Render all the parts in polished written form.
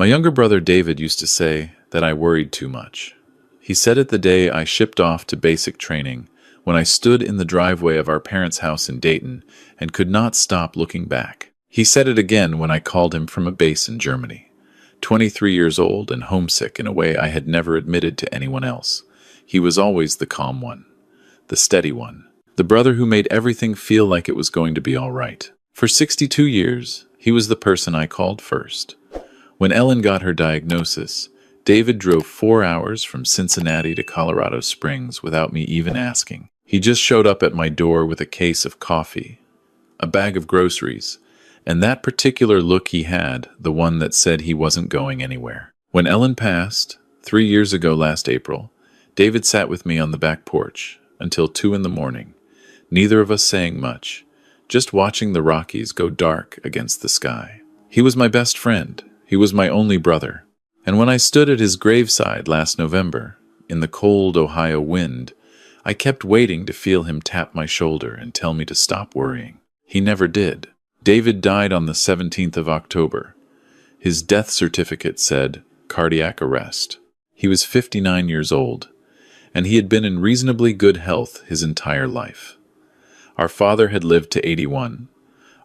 My younger brother David used to say that I worried too much. He said it the day I shipped off to basic training, when I stood in the driveway of our parents' house in Dayton and could not stop looking back. He said it again when I called him from a base in Germany. 23 years old and homesick in a way I had never admitted to anyone else. He was always the calm one, the steady one, the brother who made everything feel like it was going to be all right. For 62 years, he was the person I called first. When Ellen got her diagnosis, David drove 4 hours from Cincinnati to Colorado Springs without me even asking. He just showed up at my door with a case of coffee, a bag of groceries, and that particular look he had, the one that said he wasn't going anywhere. When Ellen passed, 3 years ago last April, David sat with me on the back porch until 2 in the morning, neither of us saying much, just watching the Rockies go dark against the sky. He was my best friend. He was my only brother. And when I stood at his graveside last November, in the cold Ohio wind, I kept waiting to feel him tap my shoulder and tell me to stop worrying. He never did. David died on the 17th of October. His death certificate said cardiac arrest. He was 59 years old, and he had been in reasonably good health his entire life. Our father had lived to 81,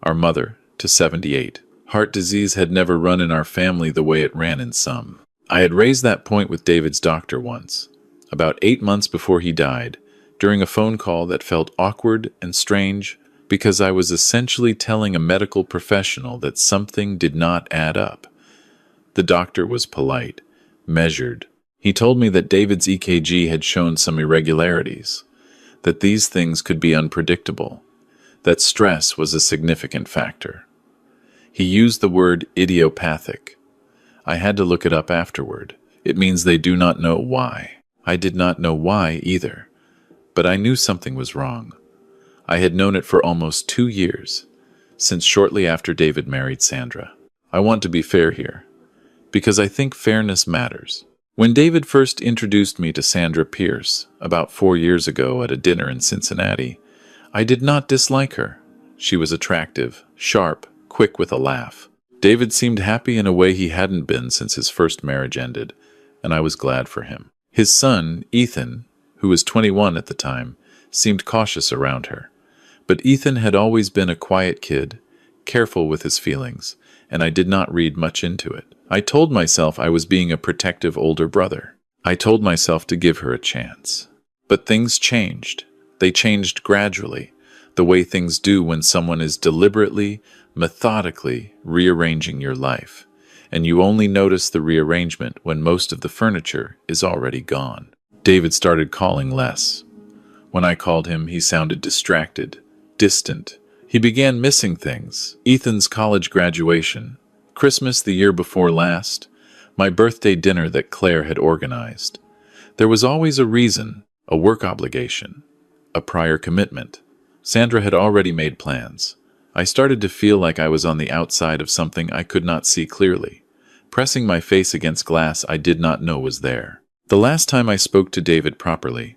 our mother to 78. Heart disease had never run in our family the way it ran in some. I had raised that point with David's doctor once, about 8 months before he died, during a phone call that felt awkward and strange because I was essentially telling a medical professional that something did not add up. The doctor was polite, measured. He told me that David's EKG had shown some irregularities, that these things could be unpredictable, that stress was a significant factor. He used the word idiopathic. I had to look it up afterward. It means they do not know why. I did not know why either, but I knew something was wrong. I had known it for almost 2 years, since shortly after David married Sandra. I want to be fair here, because I think fairness matters. When David first introduced me to Sandra Pierce, about 4 years ago at a dinner in Cincinnati, I did not dislike her. She was attractive, sharp, quick with a laugh. David seemed happy in a way he hadn't been since his first marriage ended, and I was glad for him. His son, Ethan, who was 21 at the time, seemed cautious around her. But Ethan had always been a quiet kid, careful with his feelings, and I did not read much into it. I told myself I was being a protective older brother. I told myself to give her a chance. But things changed. They changed gradually, the way things do when someone is deliberately, methodically rearranging your life, and you only notice the rearrangement when most of the furniture is already gone. David started calling less. When I called him, he sounded distracted, distant. He began missing things: Ethan's college graduation, Christmas the year before last, my birthday dinner that Claire had organized. There was always a reason, a work obligation, a prior commitment. Sandra had already made plans. I started to feel like I was on the outside of something I could not see clearly, pressing my face against glass I did not know was there. The last time I spoke to David properly,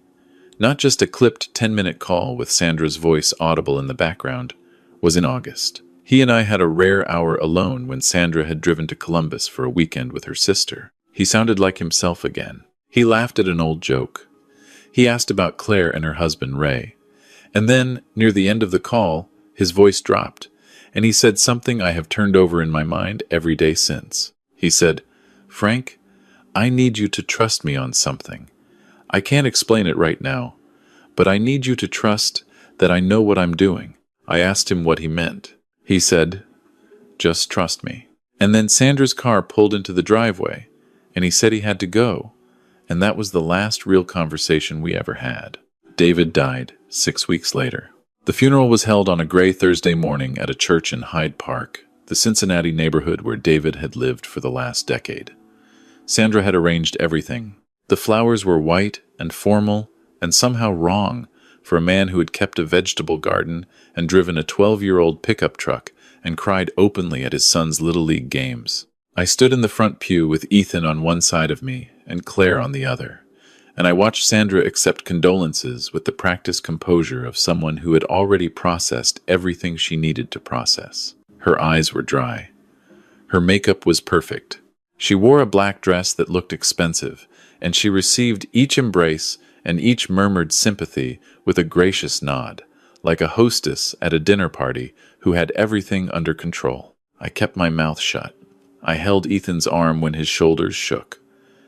not just a clipped 10-minute call with Sandra's voice audible in the background, was in August. He and I had a rare hour alone when Sandra had driven to Columbus for a weekend with her sister. He sounded like himself again. He laughed at an old joke. He asked about Claire and her husband, Ray. And then, near the end of the call, his voice dropped, and he said something I have turned over in my mind every day since. He said, "Frank, I need you to trust me on something. I can't explain it right now, but I need you to trust that I know what I'm doing." I asked him what he meant. He said, "Just trust me." And then Sandra's car pulled into the driveway, and he said he had to go, and that was the last real conversation we ever had. David died 6 weeks later. The funeral was held on a gray Thursday morning at a church in Hyde Park, the Cincinnati neighborhood where David had lived for the last decade. Sandra had arranged everything. The flowers were white and formal and somehow wrong for a man who had kept a vegetable garden and driven a 12-year-old pickup truck and cried openly at his son's Little League games. I stood in the front pew with Ethan on one side of me and Claire on the other, and I watched Sandra accept condolences with the practiced composure of someone who had already processed everything she needed to process. Her eyes were dry. Her makeup was perfect. She wore a black dress that looked expensive, and she received each embrace and each murmured sympathy with a gracious nod, like a hostess at a dinner party who had everything under control. I kept my mouth shut. I held Ethan's arm when his shoulders shook.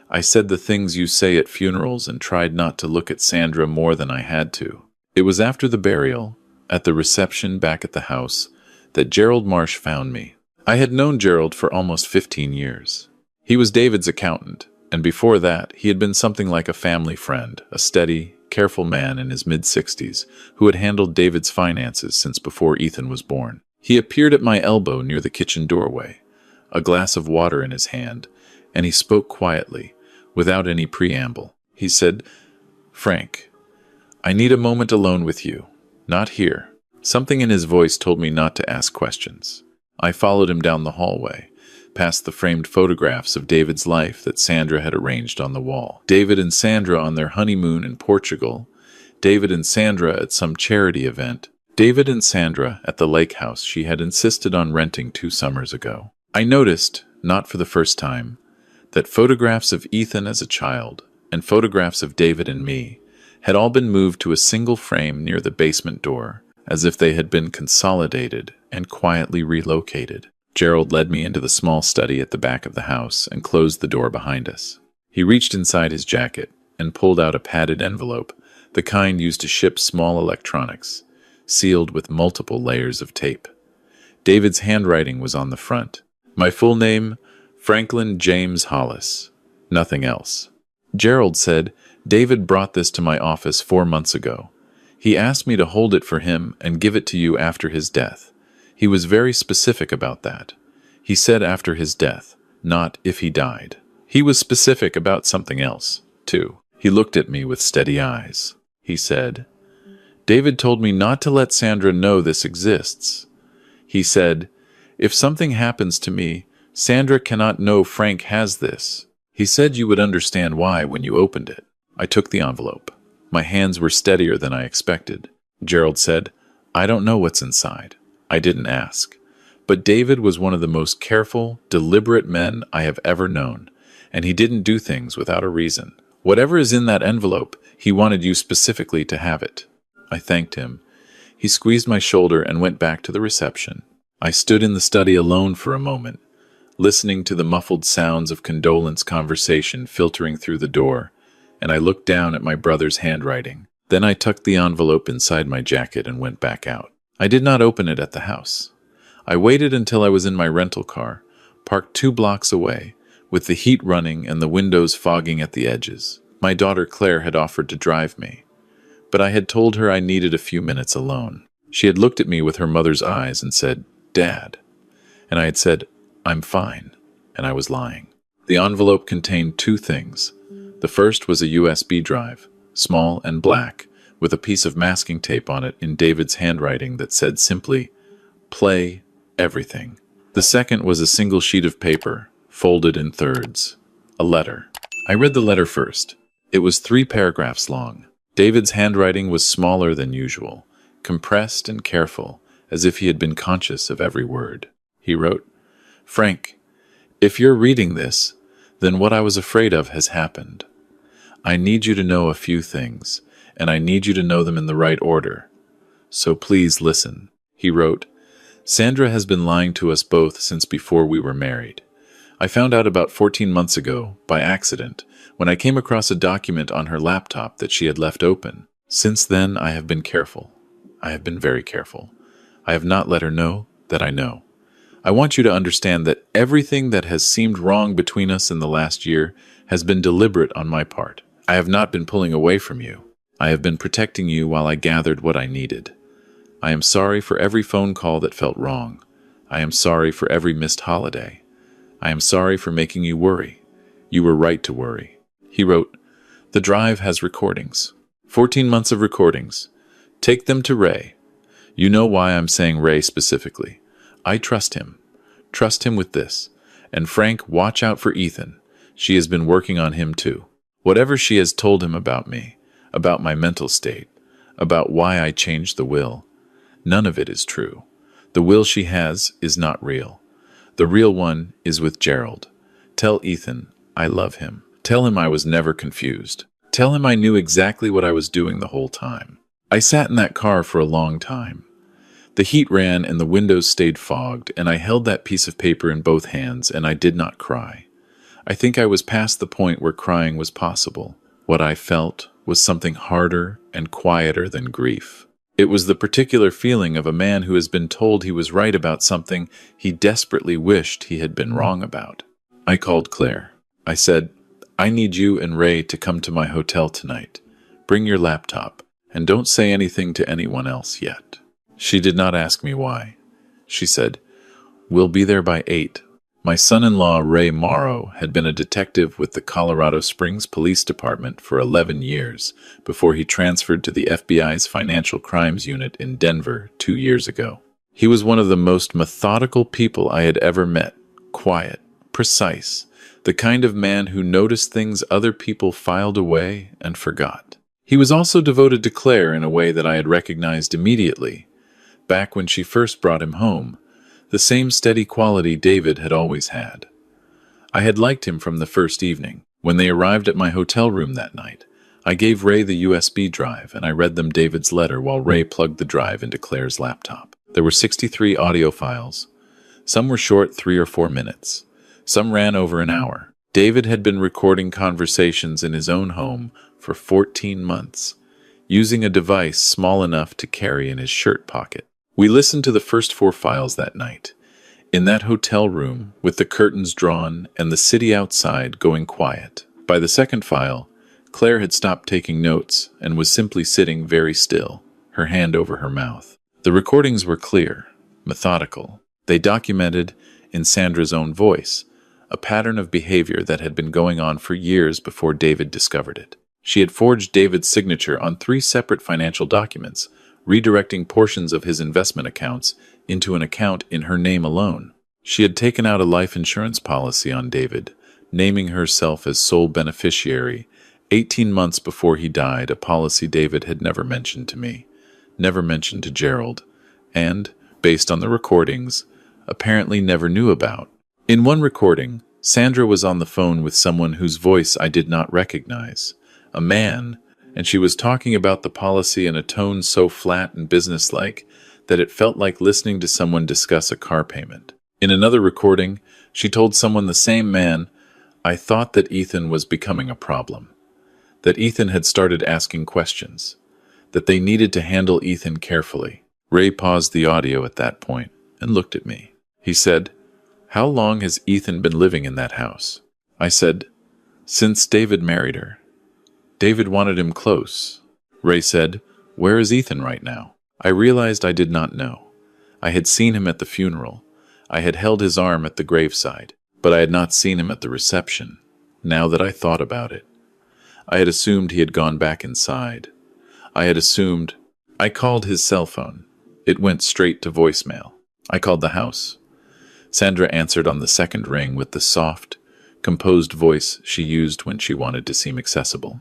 I said the things you say at funerals and tried not to look at Sandra more than I had to. It was after the burial, at the reception back at the house, that Gerald Marsh found me. I had known Gerald for almost 15 years. He was David's accountant, and before that, he had been something like a family friend, a steady, careful man in his mid-60s who had handled David's finances since before Ethan was born. He appeared at my elbow near the kitchen doorway, a glass of water in his hand, and he spoke quietly, without any preamble. He said, "Frank, I need a moment alone with you. Not here." Something in his voice told me not to ask questions. I followed him down the hallway, past the framed photographs of David's life that Sandra had arranged on the wall. David and Sandra on their honeymoon in Portugal. David and Sandra at some charity event. David and Sandra at the lake house she had insisted on renting 2 summers ago. I noticed, not for the first time, that photographs of Ethan as a child and photographs of David and me had all been moved to a single frame near the basement door, as if they had been consolidated and quietly relocated. Gerald led me into the small study at the back of the house and closed the door behind us. He reached inside his jacket and pulled out a padded envelope, the kind used to ship small electronics, sealed with multiple layers of tape. David's handwriting was on the front. My full name, Franklin James Hollis. Nothing else. Gerald said, "David brought this to my office 4 months ago. He asked me to hold it for him and give it to you after his death. He was very specific about that. He said after his death, not if he died. He was specific about something else, too." He looked at me with steady eyes. He said, "David told me not to let Sandra know this exists. He said, if something happens to me, Sandra cannot know Frank has this. He said you would understand why when you opened it." I took the envelope. My hands were steadier than I expected. Gerald said, "I don't know what's inside. I didn't ask. But David was one of the most careful, deliberate men I have ever known, and he didn't do things without a reason. Whatever is in that envelope, he wanted you specifically to have it." I thanked him. He squeezed my shoulder and went back to the reception. I stood in the study alone for a moment, listening to the muffled sounds of condolence conversation filtering through the door, and I looked down at my brother's handwriting. Then I tucked the envelope inside my jacket and went back out. I did not open it at the house. I waited until I was in my rental car, parked 2 blocks away, with the heat running and the windows fogging at the edges. My daughter Claire had offered to drive me, but I had told her I needed a few minutes alone. She had looked at me with her mother's eyes and said, "Dad," and I had said, "I'm fine," and I was lying. The envelope contained 2 things. The first was a USB drive, small and black, with a piece of masking tape on it in David's handwriting that said simply, "Play everything." The second was a single sheet of paper, folded in thirds. A letter. I read the letter first. It was 3 paragraphs long. David's handwriting was smaller than usual, compressed and careful, as if he had been conscious of every word. He wrote, "Frank, if you're reading this, then what I was afraid of has happened. I need you to know a few things, and I need you to know them in the right order. So please listen." He wrote, "Sandra has been lying to us both since before we were married. I found out about 14 months ago, by accident, when I came across a document on her laptop that she had left open. Since then, I have been careful. I have been very careful. I have not let her know that I know. I want you to understand that everything that has seemed wrong between us in the last year has been deliberate on my part. I have not been pulling away from you. I have been protecting you while I gathered what I needed. I am sorry for every phone call that felt wrong. I am sorry for every missed holiday. I am sorry for making you worry. You were right to worry." He wrote, "The drive has recordings. 14 months of recordings. Take them to Ray. You know why I'm saying Ray specifically. I trust him. Trust him with this. And Frank, watch out for Ethan. She has been working on him too. Whatever she has told him about me, about my mental state, about why I changed the will, none of it is true. The will she has is not real. The real one is with Gerald. Tell Ethan I love him. Tell him I was never confused. Tell him I knew exactly what I was doing the whole time. I sat in that car for a long time. The heat ran and the windows stayed fogged, and I held that piece of paper in both hands, and I did not cry. I think I was past the point where crying was possible. What I felt was something harder and quieter than grief. It was the particular feeling of a man who has been told he was right about something he desperately wished he had been wrong about. I called Claire. I said, I need you and Ray to come to my hotel tonight. Bring your laptop, and don't say anything to anyone else yet. She did not ask me why. She said, we'll be there by 8. My son-in-law, Ray Morrow, had been a detective with the Colorado Springs Police Department for 11 years before he transferred to the FBI's Financial Crimes Unit in Denver 2 years ago. He was one of the most methodical people I had ever met, quiet, precise, the kind of man who noticed things other people filed away and forgot. He was also devoted to Claire in a way that I had recognized immediately, back when she first brought him home. The same steady quality David had always had. I had liked him from the first evening. When they arrived at my hotel room that night, I gave Ray the USB drive and I read them David's letter while Ray plugged the drive into Claire's laptop. There were 63 audio files. Some were short 3 or 4 minutes. Some ran over an hour. David had been recording conversations in his own home for 14 months, using a device small enough to carry in his shirt pocket. We listened to the first 4 files that night, in that hotel room with the curtains drawn and the city outside going quiet. By the second file, Claire had stopped taking notes and was simply sitting very still, her hand over her mouth. The recordings were clear, methodical. They documented, in Sandra's own voice, a pattern of behavior that had been going on for years before David discovered it. She had forged David's signature on 3 separate financial documents, redirecting portions of his investment accounts into an account in her name alone. She had taken out a life insurance policy on David, naming herself as sole beneficiary, 18 months before he died, a policy David had never mentioned to me, never mentioned to Gerald, and, based on the recordings, apparently never knew about. In one recording, Sandra was on the phone with someone whose voice I did not recognize, a man, and she was talking about the policy in a tone so flat and businesslike that it felt like listening to someone discuss a car payment. In another recording, she told someone the same man, I thought that Ethan was becoming a problem, that Ethan had started asking questions, that they needed to handle Ethan carefully. Ray paused the audio at that point and looked at me. He said, how long has Ethan been living in that house? I said, since David married her. David wanted him close. Ray said, where is Ethan right now? I realized I did not know. I had seen him at the funeral. I had held his arm at the graveside, but I had not seen him at the reception, now that I thought about it. I had assumed he had gone back inside. I called his cell phone. It went straight to voicemail. I called the house. Sandra answered on the second ring with the soft, composed voice she used when she wanted to seem accessible.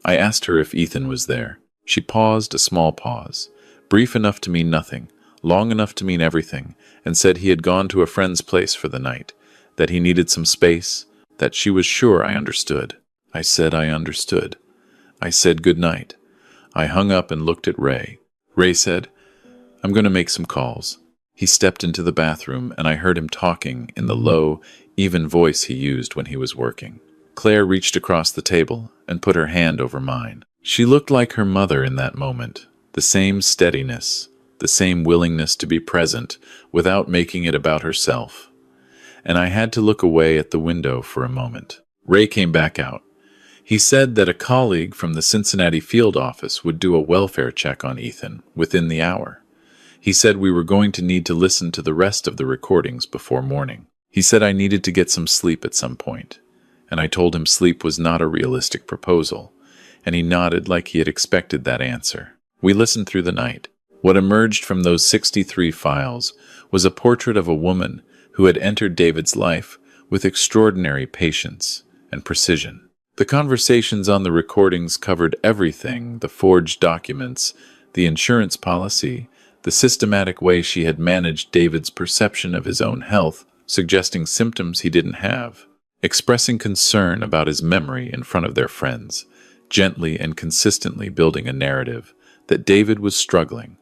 I asked her if Ethan was there. She paused, a small pause, brief enough to mean nothing, long enough to mean everything, and said he had gone to a friend's place for the night, that he needed some space, that she was sure I understood. I said I understood. I said good night. I hung up and looked at Ray. Ray said, I'm going to make some calls. He stepped into the bathroom, and I heard him talking in the low, even voice he used when he was working. Claire reached across the table and put her hand over mine. She looked like her mother in that moment, the same steadiness, the same willingness to be present without making it about herself. And I had to look away at the window for a moment. Ray came back out. He said that a colleague from the Cincinnati field office would do a welfare check on Ethan within the hour. He said we were going to need to listen to the rest of the recordings before morning. He said I needed to get some sleep at some point, and I told him sleep was not a realistic proposal, and he nodded like he had expected that answer. We listened through the night. What emerged from those 63 files was a portrait of a woman who had entered David's life with extraordinary patience and precision. The conversations on the recordings covered everything: the forged documents, the insurance policy, the systematic way she had managed David's perception of his own health, suggesting symptoms he didn't have, expressing concern about his memory in front of their friends, gently and consistently building a narrative that David was struggling,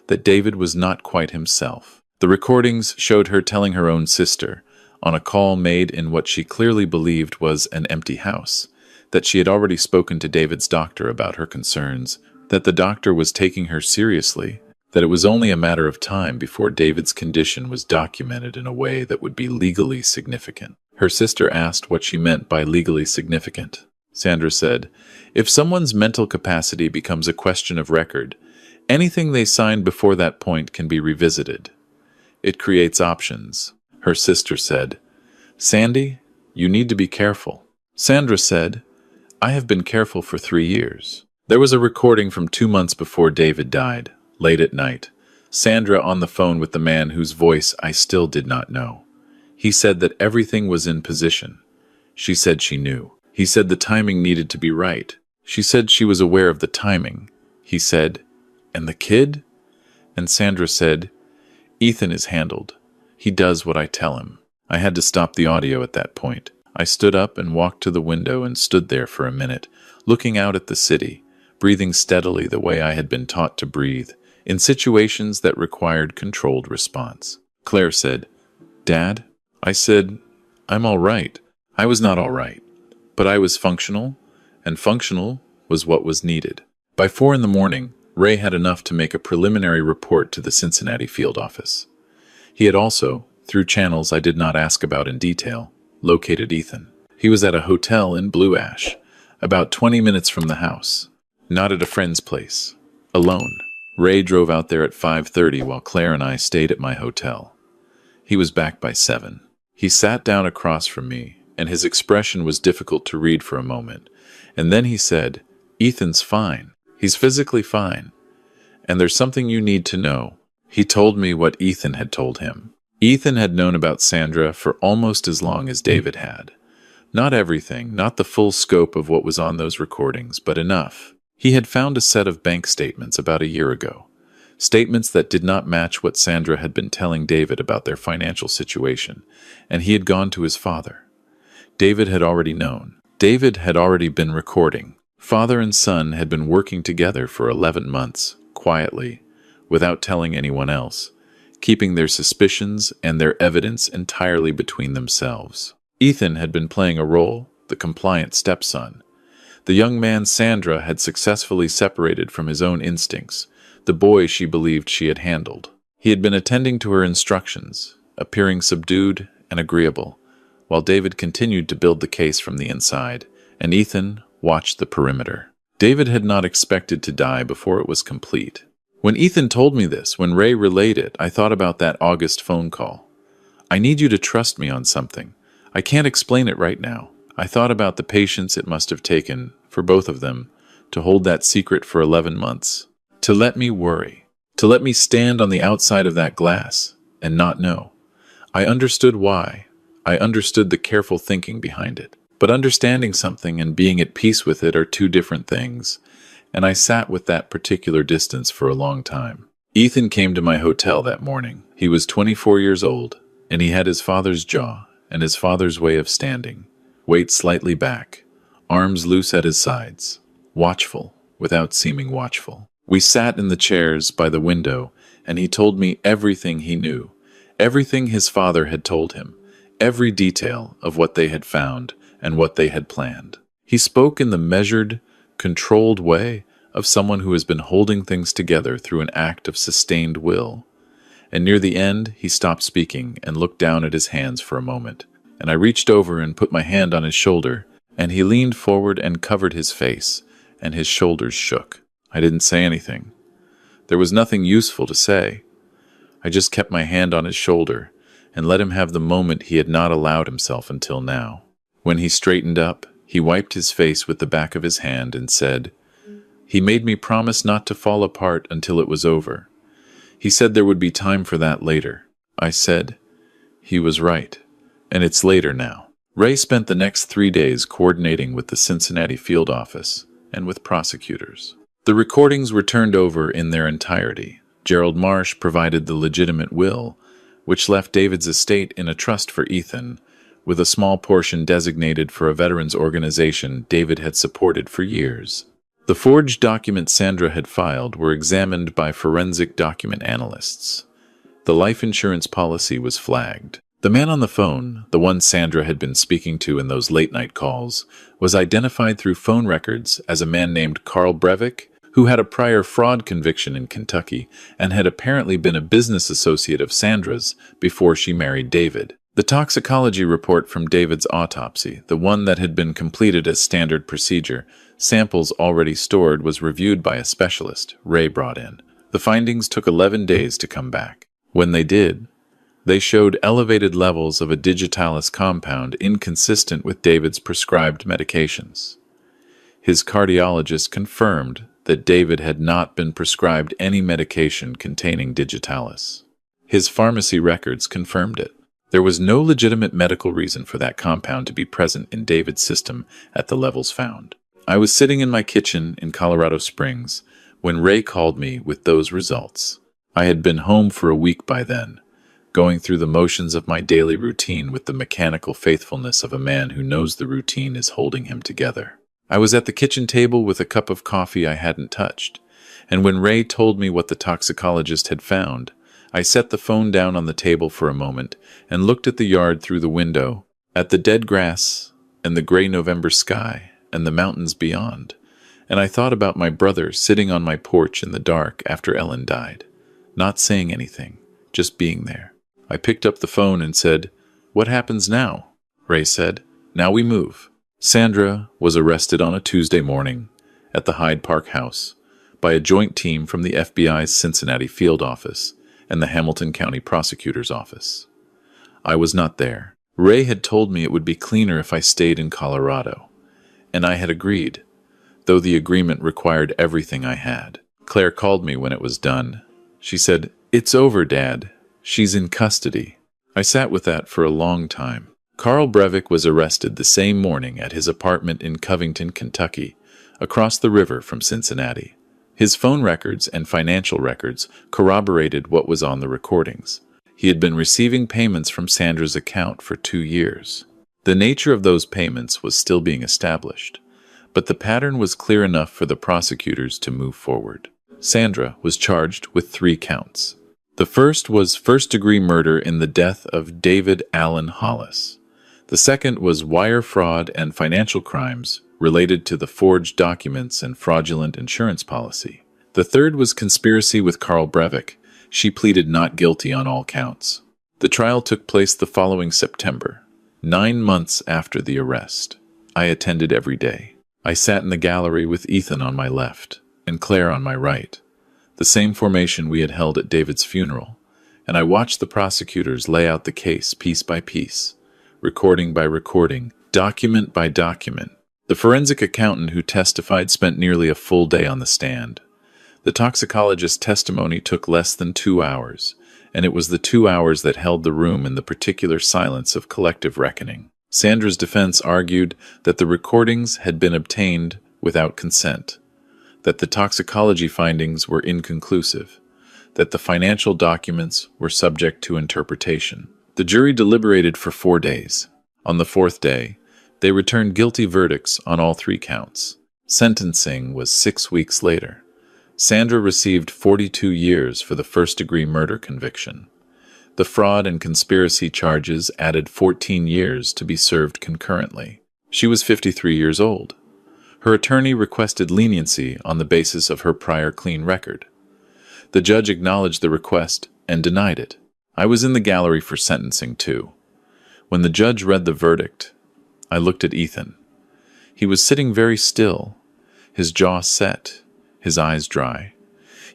that David was not quite himself. The recordings showed her telling her own sister, on a call made in what she clearly believed was an empty house, that she had already spoken to David's doctor about her concerns, that the doctor was taking her seriously, that it was only a matter of time before David's condition was documented in a way that would be legally significant. Her sister asked what she meant by legally significant. Sandra said, "If someone's mental capacity becomes a question of record, anything they signed before that point can be revisited. It creates options." Her sister said, "Sandy, you need to be careful." Sandra said, "I have been careful for 3 years." There was a recording from 2 months before David died, late at night. Sandra on the phone with the man whose voice I still did not know. He said that everything was in position. She said she knew. He said the timing needed to be right. She said she was aware of the timing. He said, "And the kid?" And Sandra said, "Ethan is handled. He does what I tell him." I had to stop the audio at that point. I stood up and walked to the window and stood there for a minute, looking out at the city, breathing steadily the way I had been taught to breathe, in situations that required controlled response. Claire said, "Dad?" I said, "I'm all right." I was not all right, but I was functional, and functional was what was needed. By 4 in the morning, Ray had enough to make a preliminary report to the Cincinnati field office. He had also, through channels I did not ask about in detail, located Ethan. He was at a hotel in Blue Ash, about 20 minutes from the house, not at a friend's place, alone. Ray drove out there at 5:30 while Claire and I stayed at my hotel. He was back by 7. He sat down across from me, and his expression was difficult to read for a moment, and then he said, "Ethan's fine. He's physically fine. And there's something you need to know." He told me what Ethan had told him. Ethan had known about Sandra for almost as long as David had. Not everything, not the full scope of what was on those recordings, but enough. He had found a set of bank statements about a year ago. Statements that did not match what Sandra had been telling David about their financial situation, and he had gone to his father. David had already known. David had already been recording. Father and son had been working together for 11 months, quietly, without telling anyone else, keeping their suspicions and their evidence entirely between themselves. Ethan had been playing a role, the compliant stepson. The young man Sandra had successfully separated from his own instincts, the boy she believed she had handled. He had been attending to her instructions, appearing subdued and agreeable, while David continued to build the case from the inside, and Ethan watched the perimeter. David had not expected to die before it was complete. When Ethan told me this, when Ray relayed it, I thought about that August phone call. "I need you to trust me on something. I can't explain it right now." I thought about the patience it must have taken, for both of them, to hold that secret for 11 months. To let me worry. To let me stand on the outside of that glass and not know. I understood why. I understood the careful thinking behind it. But understanding something and being at peace with it are two different things, and I sat with that particular distance for a long time. Ethan came to my hotel that morning. He was 24 years old, and he had his father's jaw and his father's way of standing, weight slightly back, arms loose at his sides, watchful without seeming watchful. We sat in the chairs by the window, and he told me everything he knew, everything his father had told him, every detail of what they had found and what they had planned. He spoke in the measured, controlled way of someone who has been holding things together through an act of sustained will. And near the end, he stopped speaking and looked down at his hands for a moment, and I reached over and put my hand on his shoulder, and he leaned forward and covered his face, and his shoulders shook. I didn't say anything. There was nothing useful to say. I just kept my hand on his shoulder and let him have the moment he had not allowed himself until now. When he straightened up, he wiped his face with the back of his hand and said, "He made me promise not to fall apart until it was over. He said there would be time for that later." I said, "He was right, and it's later now." Ray spent the next 3 days coordinating with the Cincinnati field office and with prosecutors. The recordings were turned over in their entirety. Gerald Marsh provided the legitimate will, which left David's estate in a trust for Ethan, with a small portion designated for a veterans organization David had supported for years. The forged documents Sandra had filed were examined by forensic document analysts. The life insurance policy was flagged. The man on the phone, the one Sandra had been speaking to in those late-night calls, was identified through phone records as a man named Carl Breivik, who had a prior fraud conviction in Kentucky and had apparently been a business associate of Sandra's before she married David. The toxicology report from David's autopsy, the one that had been completed as standard procedure, samples already stored, was reviewed by a specialist Ray brought in. The findings took 11 days to come back. When they did, they showed elevated levels of a digitalis compound inconsistent with David's prescribed medications. His cardiologist confirmed that David had not been prescribed any medication containing digitalis. His pharmacy records confirmed it. There was no legitimate medical reason for that compound to be present in David's system at the levels found. I was sitting in my kitchen in Colorado Springs when Ray called me with those results. I had been home for a week by then, going through the motions of my daily routine with the mechanical faithfulness of a man who knows the routine is holding him together. I was at the kitchen table with a cup of coffee I hadn't touched, and when Ray told me what the toxicologist had found, I set the phone down on the table for a moment and looked at the yard through the window, at the dead grass and the gray November sky and the mountains beyond, and I thought about my brother sitting on my porch in the dark after Ellen died, not saying anything, just being there. I picked up the phone and said, "What happens now?" Ray said, "Now we move." Sandra was arrested on a Tuesday morning at the Hyde Park house by a joint team from the FBI's Cincinnati field office and the Hamilton County prosecutor's office. I was not there. Ray had told me it would be cleaner if I stayed in Colorado, and I had agreed, though the agreement required everything I had. Claire called me when it was done. She said, "It's over, Dad. She's in custody." I sat with that for a long time. Carl Breivik was arrested the same morning at his apartment in Covington, Kentucky, across the river from Cincinnati. His phone records and financial records corroborated what was on the recordings. He had been receiving payments from Sandra's account for 2 years. The nature of those payments was still being established, but the pattern was clear enough for the prosecutors to move forward. Sandra was charged with 3 counts. The first was first-degree murder in the death of David Allen Hollis. The second was wire fraud and financial crimes related to the forged documents and fraudulent insurance policy. The third was conspiracy with Carl Breivik. She pleaded not guilty on all counts. The trial took place the following September, 9 months after the arrest. I attended every day. I sat in the gallery with Ethan on my left and Claire on my right, the same formation we had held at David's funeral, and I watched the prosecutors lay out the case piece by piece, recording by recording, document by document. The forensic accountant who testified spent nearly a full day on the stand. The toxicologist's testimony took less than 2 hours, and it was the 2 hours that held the room in the particular silence of collective reckoning. Sandra's defense argued that the recordings had been obtained without consent, that the toxicology findings were inconclusive, that the financial documents were subject to interpretation. The jury deliberated for 4 days. On the 4th day, they returned guilty verdicts on all 3 counts. Sentencing was 6 weeks later. Sandra received 42 years for the first-degree murder conviction. The fraud and conspiracy charges added 14 years to be served concurrently. She was 53 years old. Her attorney requested leniency on the basis of her prior clean record. The judge acknowledged the request and denied it. I was in the gallery for sentencing, too. When the judge read the verdict, I looked at Ethan. He was sitting very still, his jaw set, his eyes dry.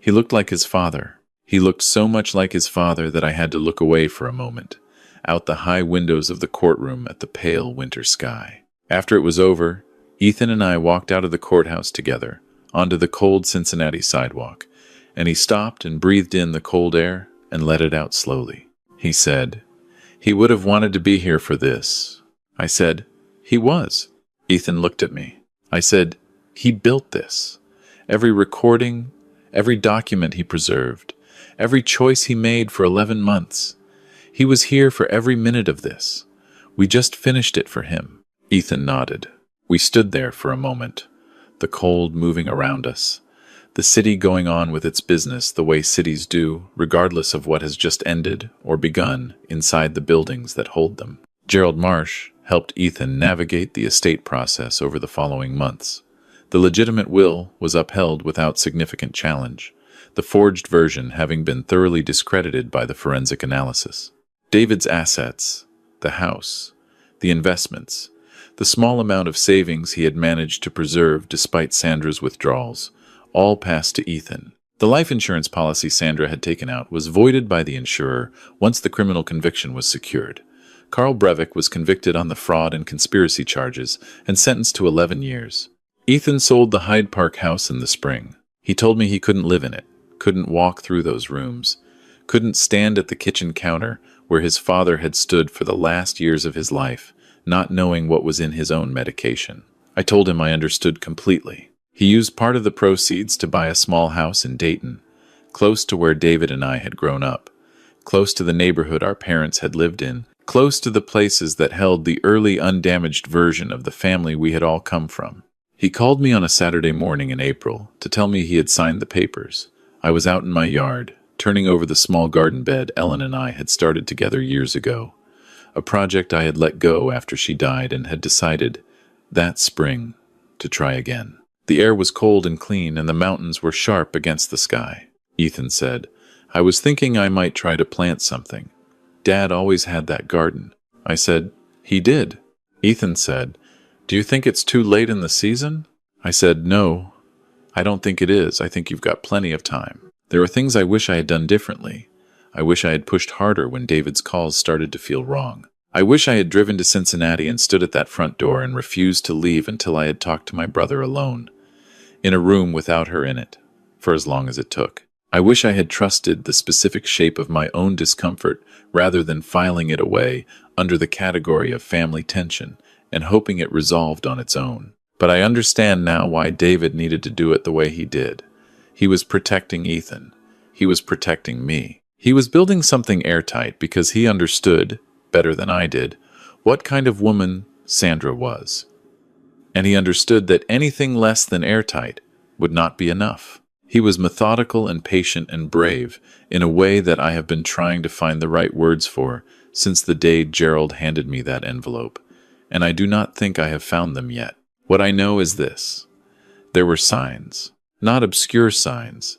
He looked like his father. He looked so much like his father that I had to look away for a moment, out the high windows of the courtroom at the pale winter sky. After it was over, Ethan and I walked out of the courthouse together, onto the cold Cincinnati sidewalk, and he stopped and breathed in the cold air and let it out slowly. He said, "He would have wanted to be here for this." I said, "He was." Ethan looked at me. I said, "He built this. Every recording, every document he preserved, every choice he made for 11 months. He was here for every minute of this. We just finished it for him. Ethan nodded. We stood there for a moment, the cold moving around us, the city going on with its business the way cities do, regardless of what has just ended or begun inside the buildings that hold them. Gerald Marsh helped Ethan navigate the estate process over the following months. The legitimate will was upheld without significant challenge, the forged version having been thoroughly discredited by the forensic analysis. David's assets, the house, the investments, the small amount of savings he had managed to preserve despite Sandra's withdrawals, all passed to Ethan. The life insurance policy Sandra had taken out was voided by the insurer once the criminal conviction was secured. Carl Breivik was convicted on the fraud and conspiracy charges and sentenced to 11 years. Ethan sold the Hyde Park house in the spring. He told me he couldn't live in it, couldn't walk through those rooms, couldn't stand at the kitchen counter where his father had stood for the last years of his life, not knowing what was in his own medication. I told him I understood completely. He used part of the proceeds to buy a small house in Dayton, close to where David and I had grown up, close to the neighborhood our parents had lived in, close to the places that held the early undamaged version of the family we had all come from. He called me on a Saturday morning in April to tell me he had signed the papers. I was out in my yard, turning over the small garden bed Ellen and I had started together years ago, a project I had let go after she died and had decided, that spring, to try again. The air was cold and clean, and the mountains were sharp against the sky. Ethan said, I was thinking I might try to plant something. Dad always had that garden. I said, he did. Ethan said, do you think it's too late in the season? I said, no, I don't think it is. I think you've got plenty of time. There are things I wish I had done differently. I wish I had pushed harder when David's calls started to feel wrong. I wish I had driven to Cincinnati and stood at that front door and refused to leave until I had talked to my brother alone, in a room without her in it, for as long as it took. I wish I had trusted the specific shape of my own discomfort rather than filing it away under the category of family tension and hoping it resolved on its own. But I understand now why David needed to do it the way he did. He was protecting Ethan. He was protecting me. He was building something airtight because he understood, better than I did, what kind of woman Sandra was. And he understood that anything less than airtight would not be enough. He was methodical and patient and brave in a way that I have been trying to find the right words for since the day Gerald handed me that envelope, and I do not think I have found them yet. What I know is this. There were signs, not obscure signs,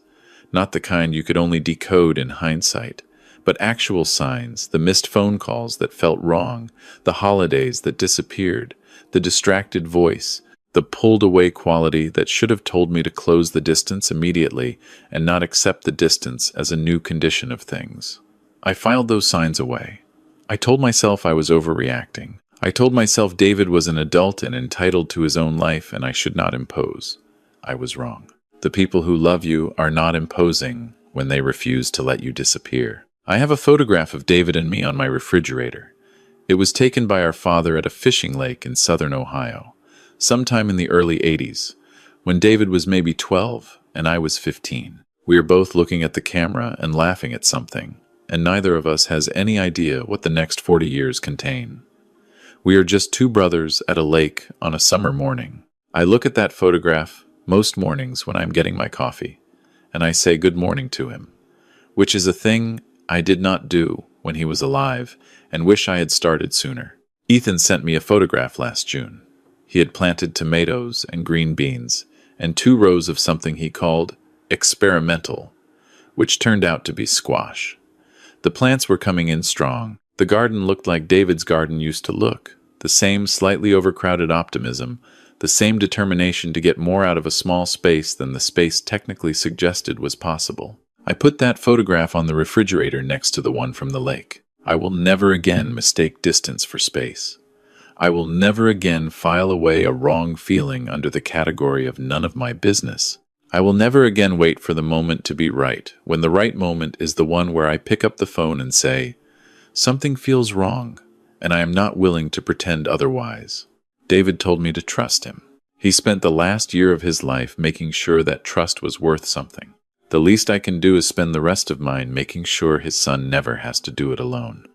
not the kind you could only decode in hindsight, but actual signs, the missed phone calls that felt wrong, the holidays that disappeared, the distracted voice, the pulled-away quality that should have told me to close the distance immediately and not accept the distance as a new condition of things. I filed those signs away. I told myself I was overreacting. I told myself David was an adult and entitled to his own life and I should not impose. I was wrong. The people who love you are not imposing when they refuse to let you disappear. I have a photograph of David and me on my refrigerator. It was taken by our father at a fishing lake in southern Ohio, sometime in the early 80s, when David was maybe 12 and I was 15. We are both looking at the camera and laughing at something, and neither of us has any idea what the next 40 years contain. We are just two brothers at a lake on a summer morning. I look at that photograph most mornings when I'm getting my coffee, and I say good morning to him, which is a thing I did not do when he was alive and wish I had started sooner. Ethan sent me a photograph last June. He had planted tomatoes and green beans and 2 rows of something he called experimental, which turned out to be squash. The plants were coming in strong. The garden looked like David's garden used to look, the same slightly overcrowded optimism, the same determination to get more out of a small space than the space technically suggested was possible. I put that photograph on the refrigerator next to the one from the lake. I will never again mistake distance for space. I will never again file away a wrong feeling under the category of none of my business. I will never again wait for the moment to be right, when the right moment is the one where I pick up the phone and say, something feels wrong, and I am not willing to pretend otherwise. David told me to trust him. He spent the last year of his life making sure that trust was worth something. The least I can do is spend the rest of mine making sure his son never has to do it alone.